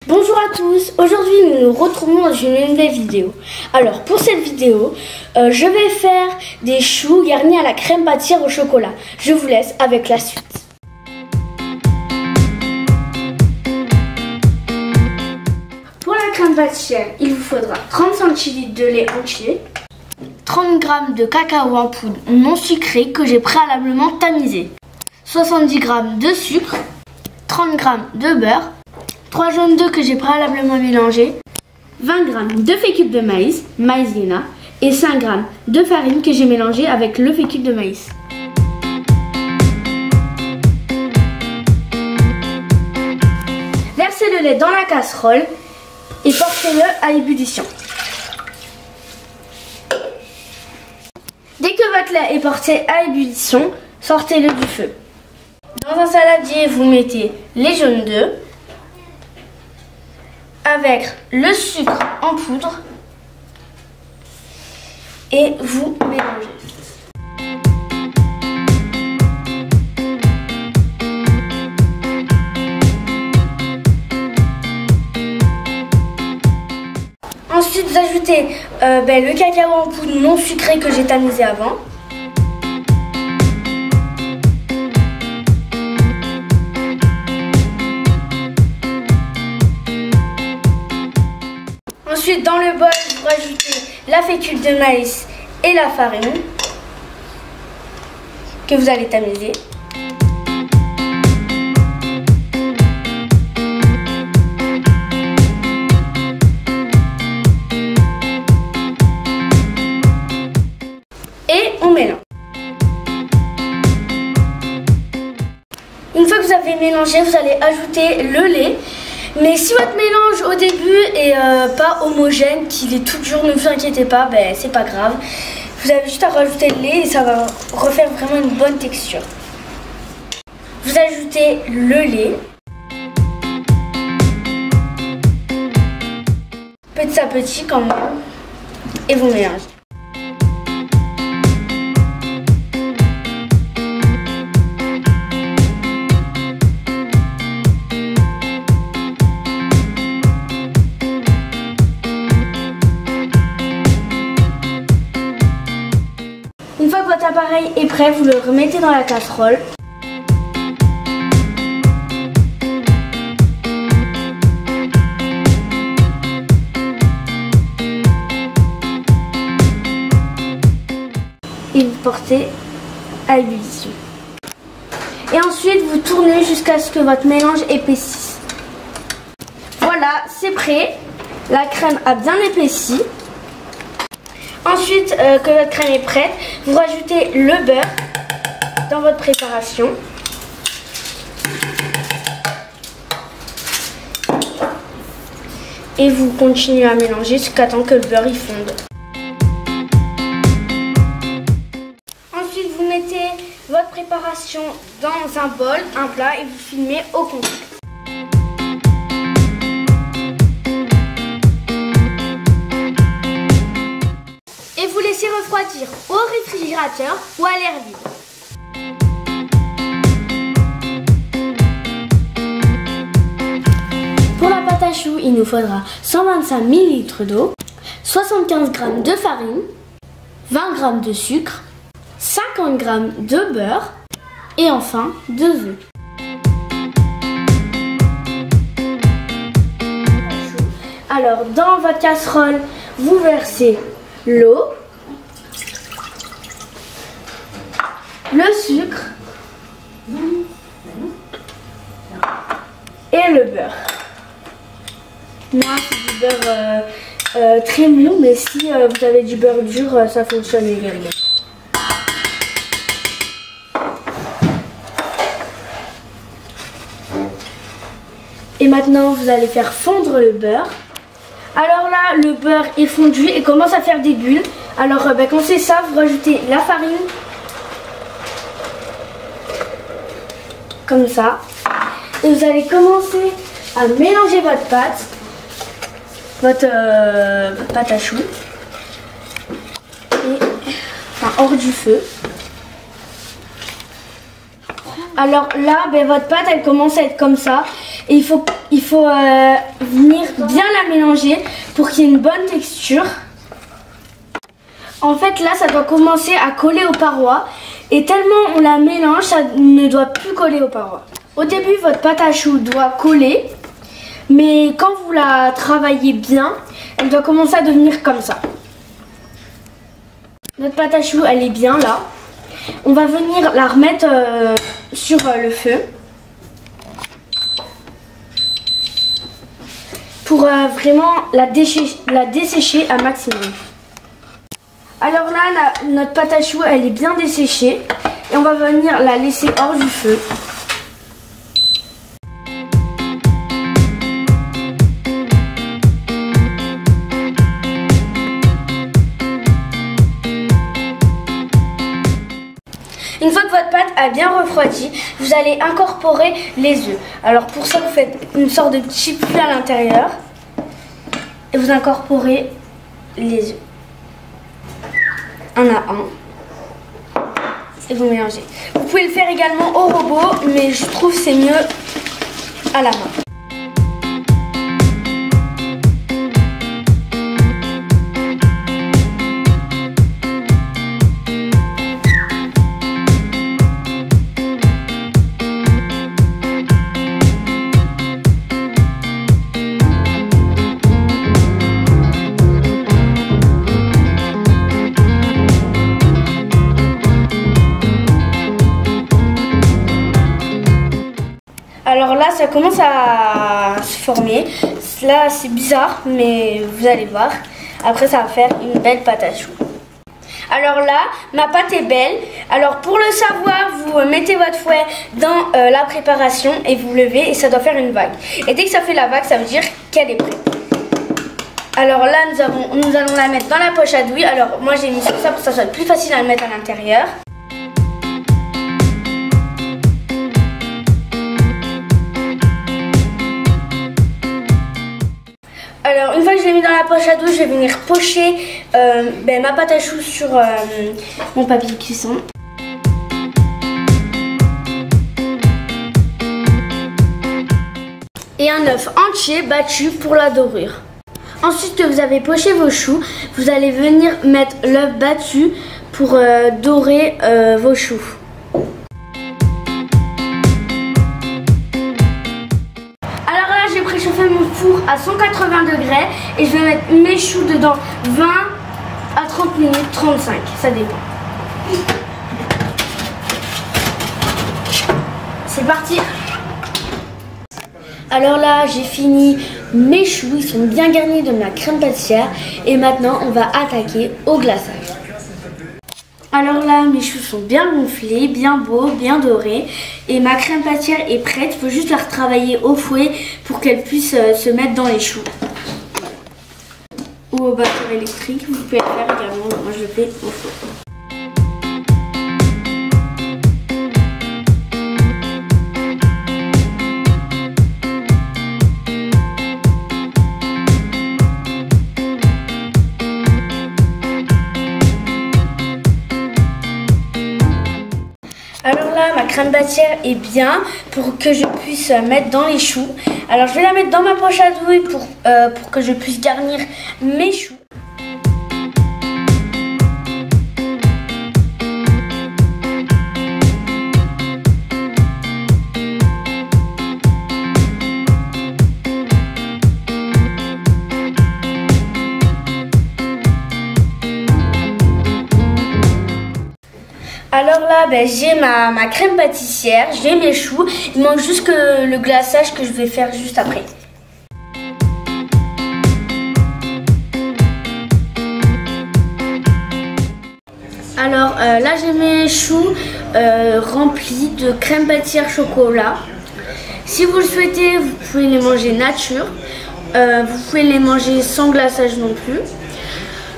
Bonjour à tous, aujourd'hui nous nous retrouvons dans une nouvelle vidéo. Alors pour cette vidéo, je vais faire des choux garnis à la crème pâtissière au chocolat. Je vous laisse avec la suite. Pour la crème pâtissière, il vous faudra 30 centilitres de lait entier, 30 g de cacao en poudre non sucré que j'ai préalablement tamisé, 70 g de sucre, 30 g de beurre, 3 jaunes d'œufs que j'ai préalablement mélangés, 20 g de fécule de maïs, maïzena, et 5 g de farine que j'ai mélangé avec le fécule de maïs. Versez le lait dans la casserole et portez-le à ébullition. Dès que votre lait est porté à ébullition, sortez-le du feu. Dans un saladier, vous mettez les jaunes d'œufs avec le sucre en poudre et vous mélangez. Ensuite, vous ajoutez le cacao en poudre non sucré que j'ai tamisé avant. Ensuite, dans le bol, vous rajoutez la fécule de maïs et la farine que vous allez tamiser. Et on mélange. Une fois que vous avez mélangé, vous allez ajouter le lait. Mais si votre mélange au début est pas homogène, qu'il est toujours, ne vous inquiétez pas, c'est pas grave. Vous avez juste à rajouter le lait et ça va refaire vraiment une bonne texture. Vous ajoutez le lait. Petit à petit quand même. Et vous mélangez. Une fois que votre appareil est prêt, vous le remettez dans la casserole. Et vous portez à ébullition. Et ensuite, vous tournez jusqu'à ce que votre mélange épaississe. Voilà, c'est prêt. La crème a bien épaissi. Ensuite que votre crème est prête, vous rajoutez le beurre dans votre préparation. Et vous continuez à mélanger jusqu'à temps que le beurre y fonde. Ensuite, vous mettez votre préparation dans un bol, un plat et vous filmez au contact. Et vous laissez refroidir au réfrigérateur ou à l'air libre. Pour la pâte à choux, il nous faudra 125 ml d'eau, 75 g de farine, 20 g de sucre, 50 g de beurre et enfin 2 œufs. Alors dans votre casserole, vous versez l'eau, le sucre et le beurre. Moi, c'est du beurre très mou, mais si vous avez du beurre dur, ça fonctionne également. Et maintenant, vous allez faire fondre le beurre. Alors là, le beurre est fondu et commence à faire des bulles. Alors quand c'est ça, vous rajoutez la farine. Comme ça. Et vous allez commencer à mélanger votre pâte. Votre pâte à choux. Et, hors du feu. Alors là, votre pâte, elle commence à être comme ça. Et il faut mélanger pour qu'il y ait une bonne texture. En fait, là, ça doit commencer à coller aux parois. Et tellement on la mélange, ça ne doit plus coller aux parois. Au début, votre pâte à choux doit coller. Mais quand vous la travaillez bien, elle doit commencer à devenir comme ça. Notre pâte à choux, elle est bien là. On va venir la remettre sur le feu. Pour vraiment la dessécher un maximum. Alors là, notre pâte à choux, elle est bien desséchée. Et on va venir la laisser hors du feu. Une fois que votre pâte a bien refroidi, vous allez incorporer les œufs. Alors pour ça, vous faites une sorte de petit pli à l'intérieur. Et vous incorporez les œufs. Un à un. Et vous mélangez. Vous pouvez le faire également au robot, mais je trouve que c'est mieux à la main. Alors là, ça commence à se former. Là, c'est bizarre, mais vous allez voir. Après, ça va faire une belle pâte à choux. Alors là, ma pâte est belle. Alors pour le savoir, vous mettez votre fouet dans la préparation et vous levez et ça doit faire une vague. Et dès que ça fait la vague, ça veut dire qu'elle est prête. Alors là, nous allons la mettre dans la poche à douille. Alors moi, j'ai mis sur ça pour que ça soit plus facile à le mettre à l'intérieur. Alors une fois que je l'ai mis dans la poche à douille, je vais venir pocher ma pâte à choux sur mon papier cuisson. Et un œuf entier battu pour la dorure. Ensuite que vous avez poché vos choux, vous allez venir mettre l'œuf battu pour dorer vos choux. J'ai préchauffé mon four à 180 degrés et je vais mettre mes choux dedans 20 à 30 minutes, 35, ça dépend. C'est parti. Alors là, j'ai fini mes choux, ils sont bien garnis de ma crème pâtissière et maintenant on va attaquer au glaçage. Alors là, mes choux sont bien gonflés, bien beaux, bien dorés. Et ma crème pâtissière est prête. Il faut juste la retravailler au fouet pour qu'elle puisse se mettre dans les choux. Ou au batteur électrique, vous pouvez le faire également. Moi, je le fais au fouet. Alors là, ma crème pâtissière est bien pour que je puisse mettre dans les choux. Alors je vais la mettre dans ma poche à douille pour que je puisse garnir mes choux. Alors là, j'ai ma crème pâtissière, j'ai mes choux. Il manque juste que le glaçage que je vais faire juste après. Alors là, j'ai mes choux remplis de crème pâtissière chocolat. Si vous le souhaitez, vous pouvez les manger nature. Vous pouvez les manger sans glaçage non plus.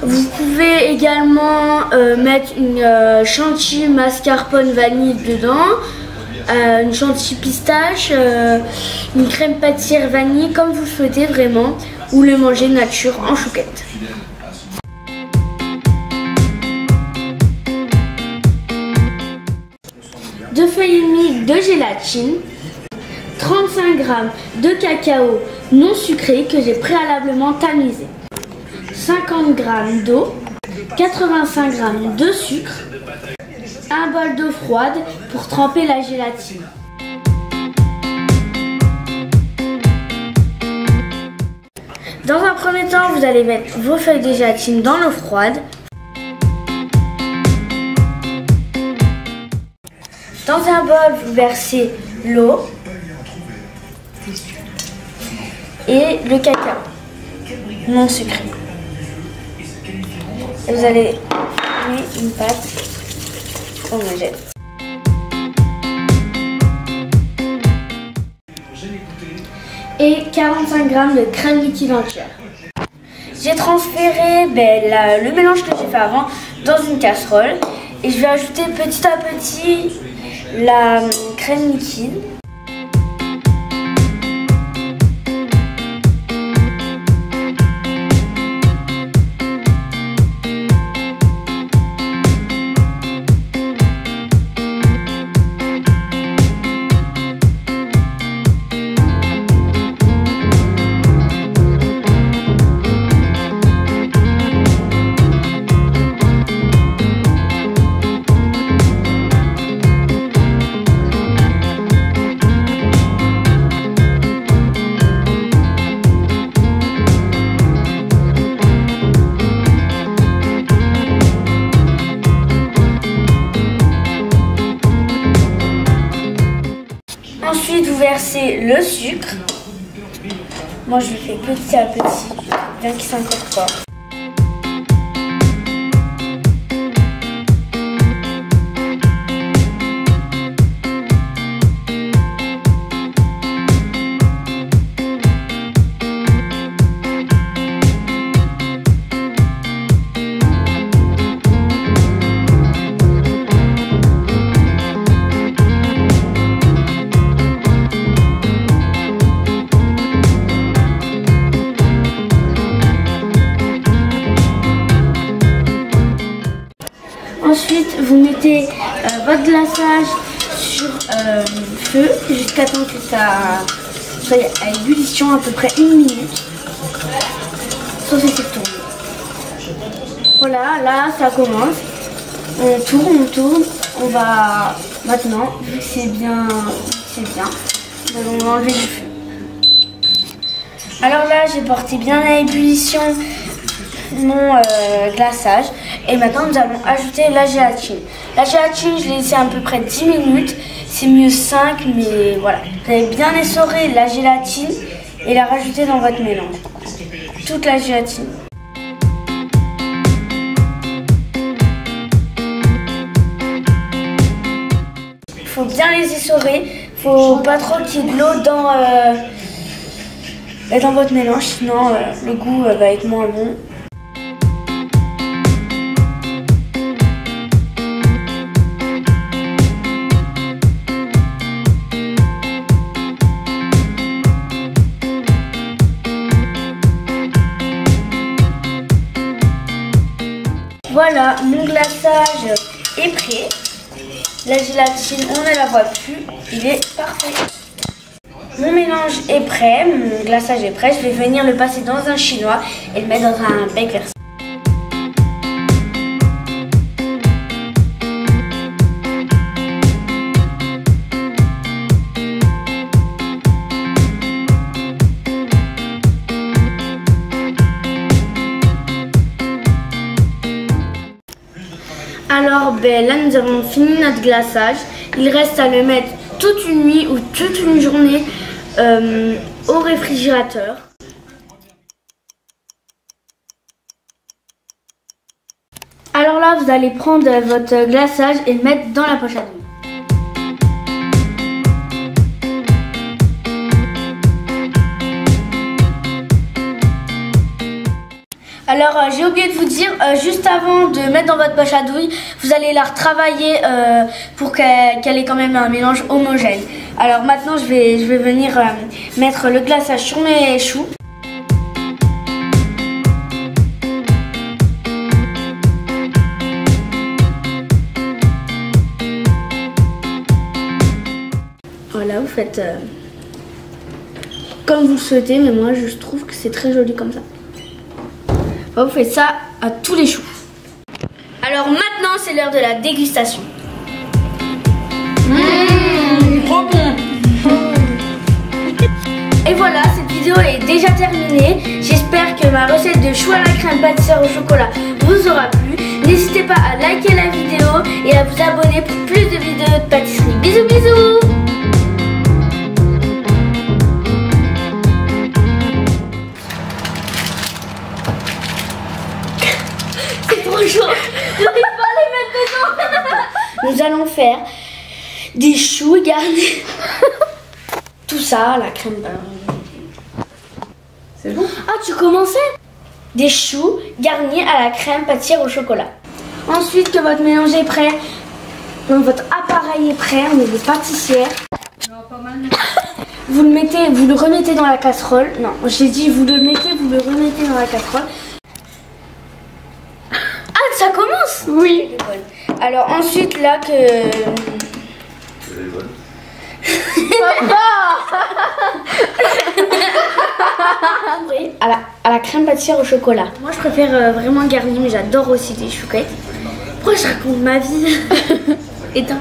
Vous pouvez également mettre une chantilly mascarpone vanille dedans, une chantilly pistache, une crème pâtissière vanille comme vous le souhaitez vraiment, ou le manger nature en chouquette. 2 feuilles et demie de gélatine, 35 g de cacao non sucré que j'ai préalablement tamisé. 50 g d'eau, 85 g de sucre, un bol d'eau froide pour tremper la gélatine. Dans un premier temps, vous allez mettre vos feuilles de gélatine dans l'eau froide. Dans un bol, vous versez l'eau et le cacao non sucré. Et vous allez former une pâte homogène. Et 45 g de crème liquide entière. J'ai transféré le mélange que j'ai fait avant dans une casserole et je vais ajouter petit à petit la crème liquide. Ensuite, vous versez le sucre. Moi, je le fais petit à petit, bien qu'il s'incorpore. Ensuite, vous mettez votre glaçage sur feu jusqu'à temps que ça soit à ébullition, à peu près 1 minute. Sauf si c'est tourné. Voilà, là ça commence. On tourne. On va maintenant, vu que c'est bien, on va enlever du feu. Alors là, j'ai porté bien à ébullition mon glaçage et maintenant nous allons ajouter la gélatine. La gélatine, je l'ai laissée à peu près 10 minutes, c'est mieux 5, mais voilà. Vous allez bien essorer la gélatine et la rajouter dans votre mélange. Toute la gélatine. Il faut bien les essorer, faut pas trop qu'il y ait de l'eau dans votre mélange, sinon le goût va être moins bon. Voilà, mon glaçage est prêt. La gélatine, on ne la voit plus. Il est parfait. Mon mélange est prêt, mon glaçage est prêt. Je vais venir le passer dans un chinois et le mettre dans un bec versé. Alors là nous avons fini notre glaçage, il reste à le mettre toute une nuit ou toute une journée au réfrigérateur. Alors là vous allez prendre votre glaçage et le mettre dans la poche à douille. Alors j'ai oublié de vous dire, juste avant de mettre dans votre poche à douille, vous allez la retravailler pour qu'elle ait quand même un mélange homogène. Alors maintenant je vais venir mettre le glaçage sur mes choux. Voilà, vous faites comme vous le souhaitez, mais moi je trouve que c'est très joli comme ça. Vous faites ça à tous les choux. Alors maintenant c'est l'heure de la dégustation. Trop bon. Et voilà, cette vidéo est déjà terminée. J'espère que ma recette de choux à la crème pâtissière au chocolat vous aura plu. N'hésitez pas à liker la vidéo et à vous abonner pour plus de vidéos de pâtisserie. Bisous bisous. C'est trop chaud. J'arrive pas à les mettre dedans. Nous allons faire des choux garnis. Tout ça, la crème. C'est bon? Ah, tu commençais? Des choux garnis à la crème pâtissière au chocolat. Ensuite que votre mélange est prêt, donc votre appareil est prêt, on est des pâtissières. Non, pas mal. Vous le remettez dans la casserole. Non, j'ai dit vous le remettez dans la casserole. Ah, ça commence? Oui. Alors ensuite là que... à la crème pâtissière au chocolat. Moi je préfère vraiment garni, mais j'adore aussi les chouquettes. Pourquoi je raconte ma vie? Éteins.